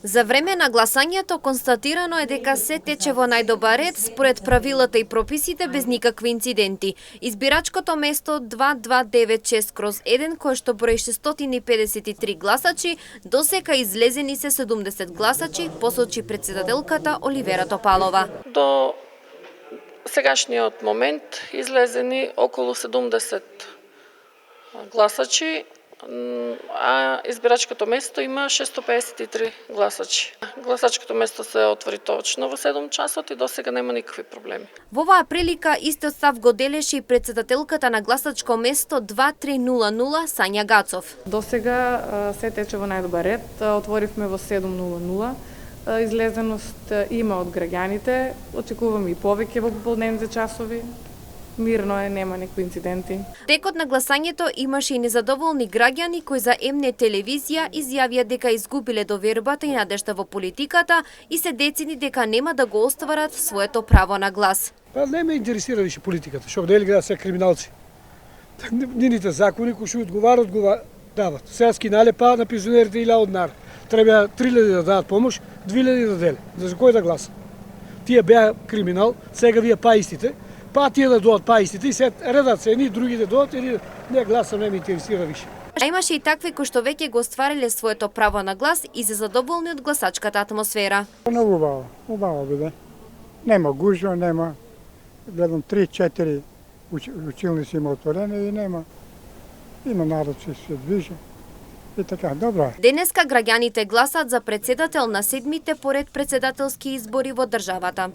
За време на гласањето констатирано е дека се тече во најдобар ред според правилата и прописите без никакви инциденти. Избирачкото место 2296/1 кое што брои 653 гласачи, досека излезени се 70 гласачи, посочи председателката Оливера Топалова. До сегашниот момент излезени околу 70 гласачи, а избирачкото место има 653 гласачи. Гласачкото место се отвори точно во 7 часот и досега нема никакви проблеми. Во оваа прилика истиот став го делеше и председателката на гласачко место 2300 Сања Гацов. Досега се тече во најдобар ред. Отворивме во 7:00. Излезеност има од граѓаните. Очекуваме и повеќе во пополдневните часови. Мирно е, нема никакви инциденти. Текот на гласањето имаше и незадоволни граѓани кои за МН телевизија изјавија дека изгубиле довербата и надежта во политиката и се децини дека нема да го остварат своето право на глас. Па не ме интересира више политиката, што дели гледа се криминалци. Нините закони кои што одговарат дават. Сега скинале па на пензионерите 1000 динар. Треба 3000 да дадат помош, 2000 да деле. За кој да гласа? Тие беа криминал, сега вие па истите. Па тие да доат па истите и се редат се едни, други да доат, или не гласам, не ме интересира више. А имаше и такви кои што веќе го оствариле своето право на глас и се задоволни од гласачката атмосфера. Многу убаво, убаво биде. Нема гужва, нема. Гледам 3-4 училници има отворени и нема. Има народ че се движи. И така, добро. Денеска граѓаните гласат за председател на 7-те поред председателски избори во државата.